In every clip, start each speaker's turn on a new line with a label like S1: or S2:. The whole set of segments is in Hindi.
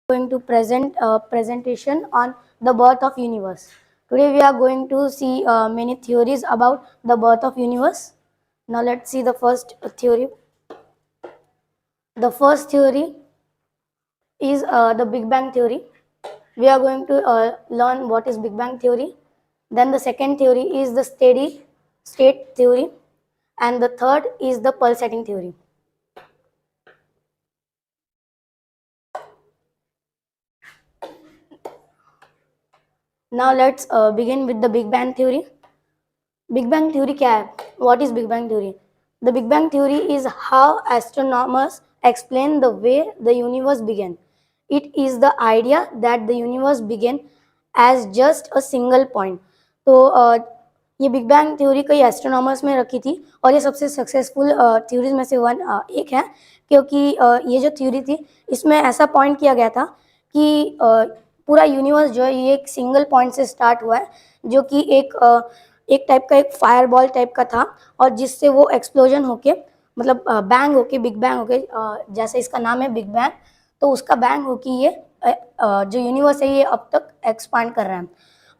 S1: Going to present presentation on the birth of universe. Today we are going to see many theories about the birth of universe. Now let's see the first theory. The first theory is the Big Bang theory. We are going to learn what is Big Bang theory. Then the second theory is the steady state theory, and the third is the pulsating theory. Now let's begin with the Big Bang theory. Big Bang theory क्या है? What is Big Bang theory? The Big Bang theory is how astronomers explain the way the universe began. It is the idea that the universe began as just a single point. तो ये बिग बैंग थ्योरी कई एस्ट्रोनॉमर्स में रखी थी और ये सबसे सक्सेसफुल थ्योरीज में से एक है, क्योंकि ये जो थ्योरी थी इसमें ऐसा पॉइंट किया गया था कि पूरा यूनिवर्स जो है ये एक सिंगल पॉइंट से स्टार्ट हुआ है, जो कि एक टाइप का एक फायरबॉल टाइप का था, और जिससे वो एक्सप्लोजन होके मतलब बैंग होके बिग बैंग होके जैसे इसका नाम है बिग बैंग, तो उसका बैंग होके ये जो यूनिवर्स है ये अब तक एक्सपांड कर रहा है।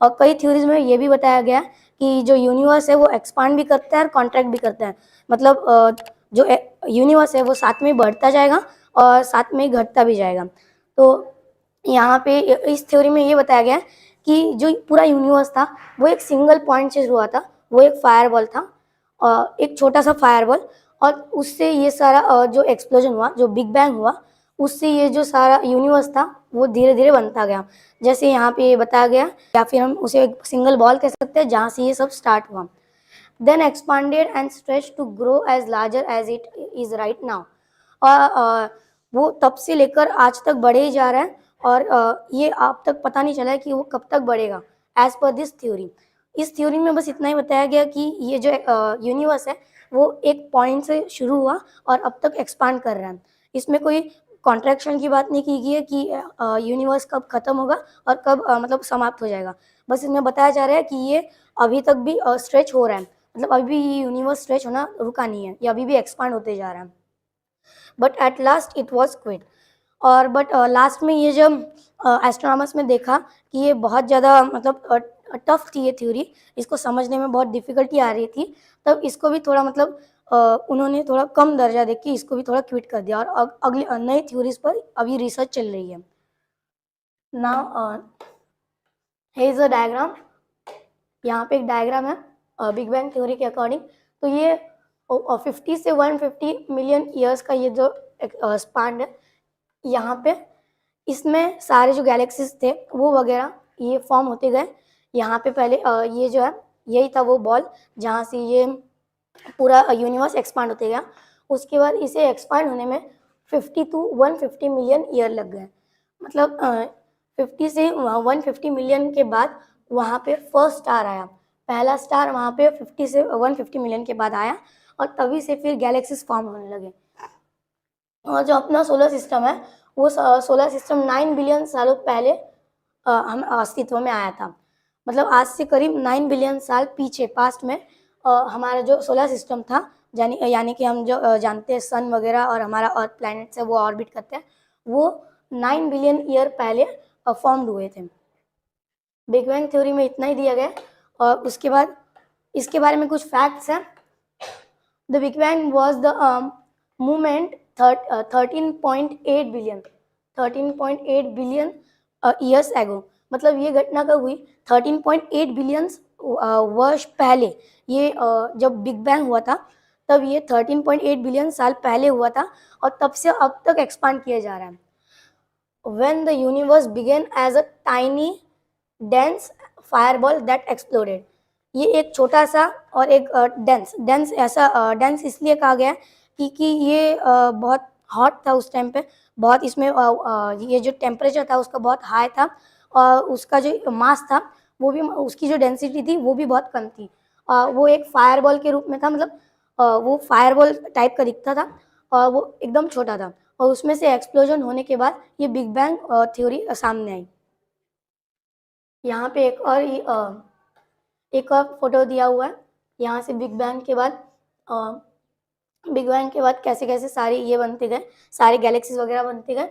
S1: और कई थ्योरीज में ये भी बताया गया कि जो यूनिवर्स है वो एक्सपांड भी करता है और कॉन्ट्रैक्ट भी करता है। मतलब जो यूनिवर्स है वो साथ में बढ़ता जाएगा और साथ में घटता भी जाएगा। तो यहाँ पे इस थ्योरी में ये बताया गया कि जो पूरा यूनिवर्स था वो एक सिंगल पॉइंट से हुआ था, वो एक फायरबॉल था, एक छोटा सा फायरबॉल, और उससे ये सारा जो एक्सप्लोजन हुआ, जो बिग बैंग हुआ, उससे ये जो सारा यूनिवर्स था वो धीरे धीरे बनता गया, जैसे यहाँ पे बताया गया, या फिर हम उसे एक सिंगल बॉल कह सकते हैं जहाँ से ये सब स्टार्ट हुआ। Then expanded and stretch to grow as larger as it is right now. और वो तब से लेकर आज तक बढ़े ही जा रहा है, और ये आप तक पता नहीं चला है कि वो कब तक बढ़ेगा एज पर दिस थ्योरी। इस थ्योरी में बस इतना ही बताया गया कि ये जो यूनिवर्स है वो एक पॉइंट से शुरू हुआ और अब तक एक्सपांड कर रहा है। इसमें कोई कॉन्ट्रैक्शन की बात नहीं की गई है कि यूनिवर्स कब खत्म होगा और कब मतलब समाप्त हो जाएगा। बस इसमें बताया जा रहा है कि ये अभी तक भी स्ट्रेच हो रहा है, मतलब अभी भी ये यूनिवर्स स्ट्रेच होना रुका नहीं है, ये अभी भी एक्सपांड होते जा रहा है। But at last it was quit. और बट लास्ट में ये जब एस्ट्रोनॉमर्स में देखा कि ये बहुत ज़्यादा मतलब टफ थी ये थ्योरी, इसको समझने में बहुत डिफ़िकल्टी आ रही थी, तब इसको भी थोड़ा मतलब उन्होंने थोड़ा कम दर्जा दे के इसको भी थोड़ा क्विट कर दिया, और अगले नई थ्योरीज पर अभी रिसर्च चल रही है। Now here is a diagram. यहाँ पे एक डायग्राम है बिग बैंग थ्योरी के अकॉर्डिंग। तो ये 50 से 150 मिलियन ईयर्स का ये जो स्पान है, यहाँ पे इसमें सारे जो गैलेक्सीज थे वो वगैरह ये फॉर्म होते गए। यहाँ पे पहले ये जो है यही था वो बॉल जहाँ से ये पूरा यूनिवर्स एक्सपांड होते गया। उसके बाद इसे एक्सपांड होने में 50 to 150 मिलियन ईयर लग गए। मतलब 50 से 150 मिलियन के बाद वहाँ पे फर्स्ट स्टार आया, पहला स्टार वहाँ पे 50 से 150 मिलियन के बाद आया, और तभी से फिर गैलेक्सीज फॉर्म होने लगे। और जो अपना सोलर सिस्टम है वो सोलर सिस्टम 9 बिलियन सालों पहले हम अस्तित्व में आया था। मतलब आज से करीब 9 बिलियन साल पीछे पास्ट में हमारा जो सोलर सिस्टम था, यानी कि हम जो जानते हैं सन वगैरह और हमारा अर्थ प्लैनेट से वो ऑर्बिट करते हैं, वो 9 बिलियन ईयर पहले फॉर्म्ड हुए थे। बिग बैंग थ्योरी में इतना ही दिया गया। और उसके बाद इसके बारे में कुछ फैक्ट्स हैं। The big bang was the movement 13.8 billion years ago. मतलब ये घटना कब हुई? 13.8 बिलियन वर्ष पहले। ये जब बिग बैंग हुआ था तब ये 13.8 बिलियन साल पहले हुआ था, और तब से अब तक एक्सपांड किया जा रहा है। When the universe began as a tiny dense fireball that exploded। ये एक छोटा सा और एक डेंस ऐसा डेंस इसलिए कहा गया क्योंकि ये बहुत हॉट था उस टाइम पे, बहुत इसमें ये जो टेम्परेचर था उसका बहुत हाई था, और उसका जो मास था वो भी, उसकी जो डेंसिटी थी वो भी बहुत कम थी। वो एक फायरबॉल के रूप में था, मतलब वो फायरबॉल टाइप का दिखता था और वो एकदम छोटा था, और उसमें से एक्सप्लोजन होने के बाद ये बिग बैंग थ्योरी सामने आई। यहाँ पे एक और फोटो दिया हुआ है। यहाँ से बिग बैंग के बाद कैसे कैसे सारे ये बनते गए, सारे गैलेक्सीज वगैरह बनते गए।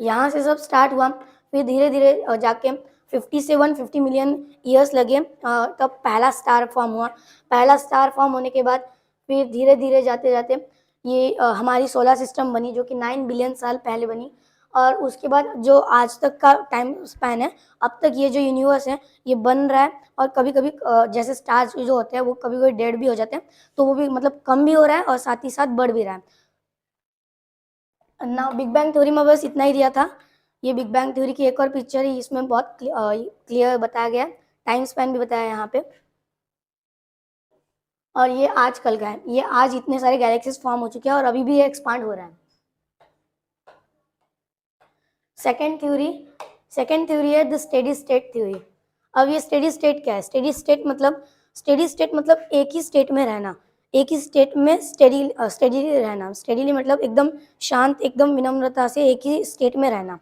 S1: यहाँ से सब स्टार्ट हुआ, फिर धीरे धीरे जाके 50 से 150 मिलियन ईयर्स लगे, तब पहला स्टार फॉर्म हुआ। पहला स्टार फॉर्म होने के बाद फिर धीरे धीरे जाते जाते ये हमारी सोलर सिस्टम बनी, जो कि 9 बिलियन साल पहले बनी। और उसके बाद जो आज तक का टाइम स्पैन है, अब तक ये जो यूनिवर्स है ये बन रहा है। और कभी कभी जैसे स्टार्स जो होते हैं वो कभी कभी डेड भी हो जाते हैं, तो वो भी मतलब कम भी हो रहा है और साथ ही साथ बढ़ भी रहा है ना। बिग बैंग थ्योरी में बस इतना ही दिया था। ये बिग बैंग थ्योरी की एक और पिक्चर है, इसमें बहुत क्लियर बताया गया है, टाइम स्पैन भी बताया है यहाँ पे। और ये आजकल का है, ये आज इतने सारे गैलेक्सीज फॉर्म हो चुके हैं और अभी भी ये एक्सपांड हो रहा है। सेकेंड थ्योरी है द स्टेडी स्टेट थ्योरी। अब ये स्टेडी स्टेट क्या है? स्टेडी स्टेट मतलब एक ही स्टेट में रहना, एक ही स्टेट में स्टेडीली रहना। स्टेडीली मतलब एकदम शांत, एकदम विनम्रता से एक ही स्टेट में रहना।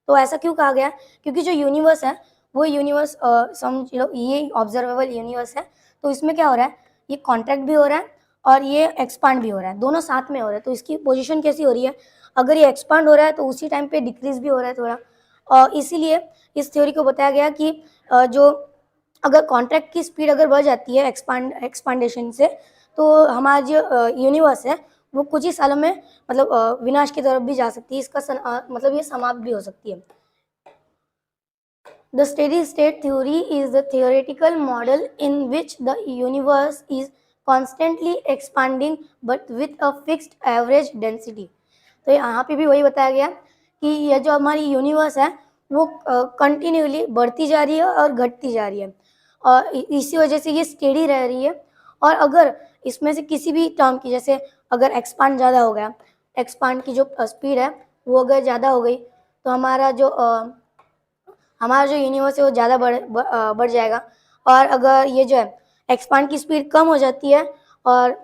S1: तो ऐसा क्यों कहा गया? क्योंकि जो यूनिवर्स है वो यूनिवर्स समझ लो ये ऑब्जर्वेबल यूनिवर्स है। तो इसमें क्या हो रहा है, ये कॉन्ट्रैक्ट भी हो रहा है और ये एक्सपांड भी हो रहा है, दोनों साथ में हो रहा है। तो इसकी पोजीशन कैसी हो रही है? अगर ये एक्सपांड हो रहा है तो उसी टाइम पे डिक्रीज भी हो रहा है थोड़ा। और इसीलिए इस थ्योरी को बताया गया कि जो अगर कॉन्ट्रैक्ट की स्पीड अगर बढ़ जाती है एक्सपांडेशन से, तो हमारा जो यूनिवर्स है वो कुछ ही सालों में मतलब विनाश की तरफ भी जा सकती है। इसका मतलब ये समाप्त भी हो सकती है। The steady state theory is the theoretical model in which the universe is constantly expanding but with a fixed average density। तो यहाँ पे भी वही बताया गया कि ये जो हमारी यूनिवर्स है वो कंटिन्यूली बढ़ती जा रही है और घटती जा रही है, और इसी वजह से ये स्टेडी रह रही है। और अगर इसमें से किसी भी टर्म की, जैसे अगर एक्सपांड ज़्यादा हो गया, एक्सपांड की जो स्पीड है वो अगर ज़्यादा हो गई, तो हमारा जो यूनिवर्स है वो ज़्यादा बढ़ जाएगा। और अगर ये जो है एक्सपांड की स्पीड कम हो जाती है और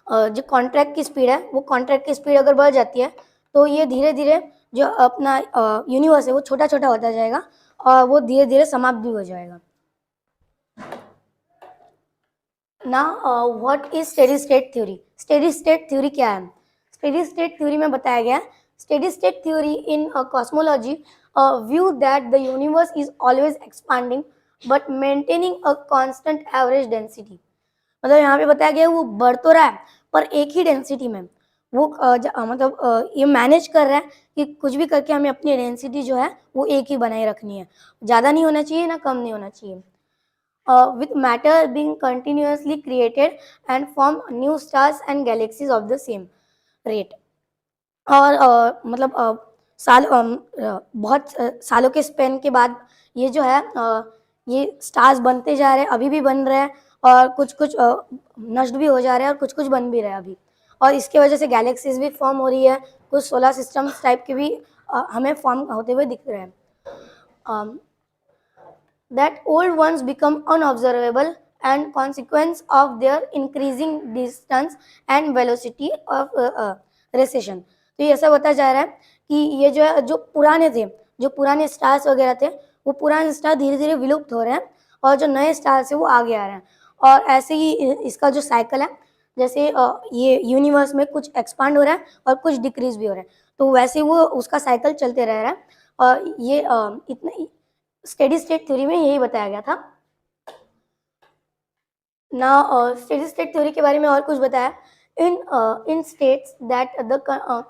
S1: जो कॉन्ट्रैक्ट की स्पीड है वो कॉन्ट्रैक्ट की स्पीड अगर बढ़ जाती है, तो ये धीरे धीरे जो अपना यूनिवर्स है वो छोटा छोटा होता जाएगा और वो धीरे धीरे समाप्त भी हो जाएगा। Now what is steady state theory? Steady state theory क्या है? स्टेडी स्टेट थ्योरी में बताया गया, steady state theory in cosmology view that the universe is always expanding but maintaining a constant average density. मतलब यहाँ पे बताया गया वो बढ़ तो रहा है पर एक ही डेंसिटी में। वो ये मैनेज कर रहा है कि कुछ भी करके हमें अपनी डेंसिटी जो है वो एक ही बनाए रखनी है, ज़्यादा नहीं होना चाहिए ना कम नहीं होना चाहिए। With matter being continuously created and form new stars and galaxies of the same rate। और बहुत सालों के स्पेन के बाद ये जो है ये स्टार्स बनते जा रहे हैं, अभी भी बन रहे हैं, और कुछ कुछ नष्ट भी हो जा रहे हैं और कुछ कुछ बन भी रहे हैं अभी। और इसके वजह से गैलेक्सीज भी फॉर्म हो रही है, कुछ सोलर सिस्टम्स टाइप के भी हमें फॉर्म होते हुए दिख रहे हैं। That old ones become unobservable and consequence of their increasing distance and velocity of recession। तो ये ऐसा बताया जा रहा है कि ये जो है जो पुराने स्टार्स वगैरह थे, वो पुराने स्टार धीरे धीरे विलुप्त हो रहे हैं और जो नए स्टार्स है वो आगे आ रहे हैं। और ऐसे ही इसका जो साइकिल है, जैसे ये यूनिवर्स में कुछ एक्सपांड हो रहा है और कुछ डिक्रीज भी हो रहा है, तो वैसे वो उसका साइकिल चलते रह रहा है। और ये इतना स्टेडी स्टेट थ्योरी में यही बताया गया था ना। स्टेडी स्टेट थ्योरी के बारे में और कुछ बताया, in states that the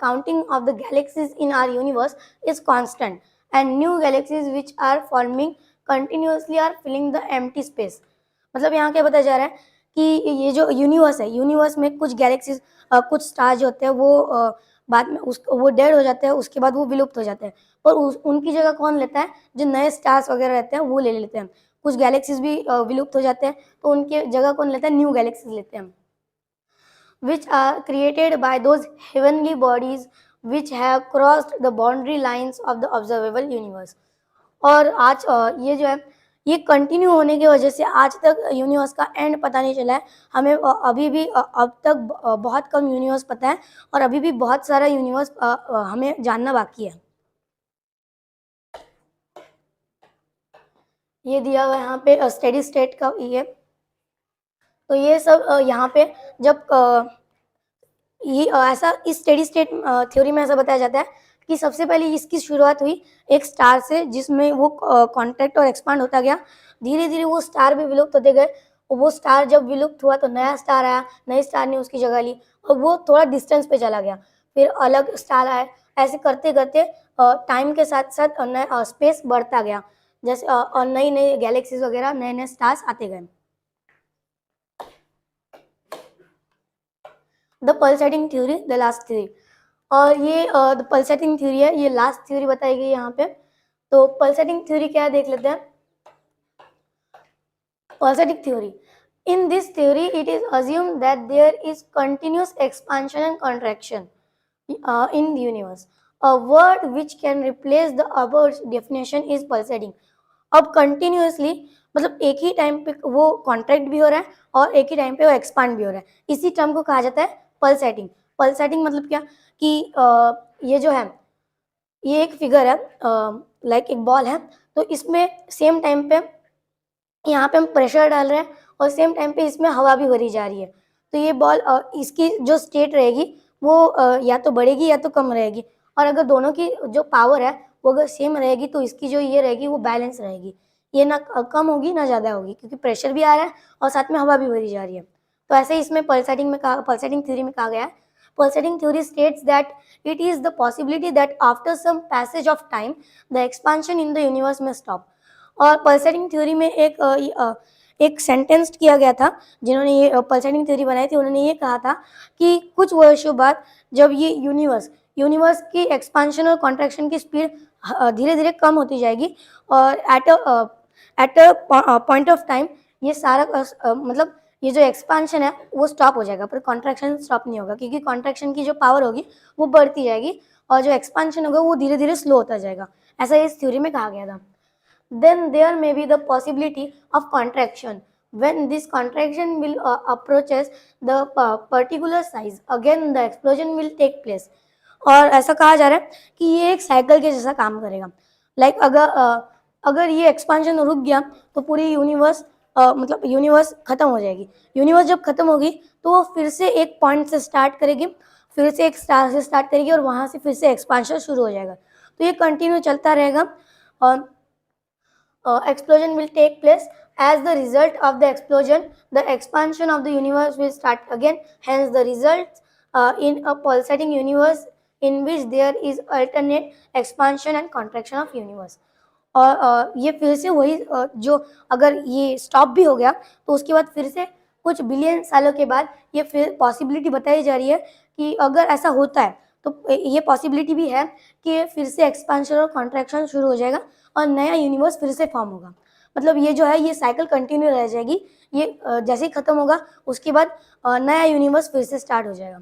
S1: counting of the galaxies in our universe is constant and new galaxies which are forming continuously are filling the empty space। मतलब यहाँ क्या बताया जा रहा है कि ये जो यूनिवर्स है, यूनिवर्स में कुछ गैलेक्सीज कुछ स्टार जो होते हैं वो बाद में वो डेड हो जाते हैं, उसके बाद वो विलुप्त हो जाते हैं, और उनकी जगह कौन लेता है? जो नए स्टार्स वगैरह रहते हैं वो ले लेते हैं। कुछ गैलेक्सीज भी विलुप्त हो जाते हैं, तो उनके जगह कौन लेता है? न्यू गैलेक्सीज लेते हैं, which are created by those heavenly bodies which have crossed the boundary lines of the observable universe। और आज ये जो है ये कंटिन्यू होने की वजह से आज तक यूनिवर्स का एंड पता नहीं चला है हमें। अभी भी अब तक बहुत कम यूनिवर्स पता है और अभी भी बहुत सारा यूनिवर्स हमें जानना बाकी है। ये दिया हुआ यहाँ पे स्टेडी स्टेट का ये, तो ये सब यहाँ पे जब ये ऐसा इस स्टेडी स्टेट थ्योरी में ऐसा बताया जाता है कि सबसे पहले इसकी शुरुआत हुई एक स्टार से, जिसमें वो कॉन्ट्रैक्ट और एक्सपांड होता गया। धीरे धीरे वो स्टार भी विलुप्त होते गए। वो स्टार जब विलुप्त हुआ तो नया स्टार आया, नए स्टार ने उसकी जगह ली और वो थोड़ा डिस्टेंस पे चला गया, फिर अलग स्टार आए। ऐसे करते करते टाइम के साथ साथ स्पेस बढ़ता गया, जैसे और नई नई गैलेक्सीज वगैरह, नए नए स्टार्स आते गए। The pulsating theory, the last theory. और ये द पल्सेटिंग थ्योरी है, ये लास्ट थ्योरी बताई गई यहाँ पे। तो पल्सेटिंग थ्योरी क्या है देख लेते हैं। Pulsating theory. In this theory, it is assumed that there is continuous expansion and contraction in the universe. A word which can replace the above definition is pulsating. अब continuously मतलब एक ही टाइम पे वो कॉन्ट्रैक्ट भी हो रहा है और एक ही टाइम पे वो एक्सपांड भी हो रहा है, इसी टर्म को कहा जाता है पल्सेटिंग। पल्सेटिंग मतलब क्या कि ये जो है ये एक फिगर है, लाइक एक बॉल है, तो इसमें सेम टाइम पे यहाँ पे हम प्रेशर डाल रहे हैं और सेम टाइम पे इसमें हवा भी भरी जा रही है। तो ये बॉल इसकी जो स्टेट रहेगी वो या तो बढ़ेगी या तो कम रहेगी, और अगर दोनों की जो पावर है वो अगर सेम रहेगी तो इसकी जो ये रहेगी वो बैलेंस रहेगी, ये ना कम होगी ना ज़्यादा होगी, क्योंकि प्रेशर भी आ रहा है और साथ में हवा भी भरी जा रही है। तो ऐसे ही इसमें पल्सेटिंग थ्योरी में कहा गया है, pulsating theory states that it is the possibility that after some passage of time the expansion in the universe में स्टॉप। और पल्सेटिंग थ्योरी में एक सेंटेंस किया गया था, जिन्होंने ये पल्सेटिंग थ्योरी बनाई थी, उन्होंने ये कहा था कि कुछ वर्षों बाद जब ये यूनिवर्स की एक्सपांशन और कॉन्ट्रैक्शन की स्पीड धीरे धीरे कम होती जाएगी और at a point of time ये सारा मतलब ये जो एक्सपांशन है वो स्टॉप हो जाएगा, पर कॉन्ट्रैक्शन स्टॉप नहीं होगा, क्योंकि कॉन्ट्रैक्शन की जो पावर होगी वो बढ़ती जाएगी और जो एक्सपांशन होगा वो धीरे धीरे स्लो होता जाएगा, ऐसा इस थ्योरी में कहा गया था। Then there may be the possibility of contraction. When this contraction will approaches the particular size, again the explosion will take place. और ऐसा कहा जा रहा है कि ये एक साइकिल के जैसा काम करेगा। लाइक अगर ये एक्सपांशन रुक गया तो पूरी यूनिवर्स मतलब यूनिवर्स खत्म हो जाएगी। यूनिवर्स जब खत्म होगी तो वो फिर से एक पॉइंट से स्टार्ट करेगी, फिर से एक स्टार से स्टार्ट करेगी और वहाँ से फिर से एक्सपांशन शुरू हो जाएगा। तो ये कंटिन्यू चलता रहेगा और explosion will take place. As the result of the explosion, the expansion of the universe will start again. Hence, the results in a pulsating universe in which there is alternate expansion and contraction of universe. और ये फिर से वही जो अगर ये स्टॉप भी हो गया तो उसके बाद फिर से कुछ बिलियन सालों के बाद ये फिर पॉसिबिलिटी बताई जा रही है कि अगर ऐसा होता है तो ये पॉसिबिलिटी भी है कि फिर से एक्सपांशन और कॉन्ट्रैक्शन शुरू हो जाएगा और नया यूनिवर्स फिर से फॉर्म होगा। मतलब ये जो है ये साइकिल कंटिन्यू रह जाएगी, ये जैसे ही खत्म होगा उसके बाद नया यूनिवर्स फिर से स्टार्ट हो जाएगा।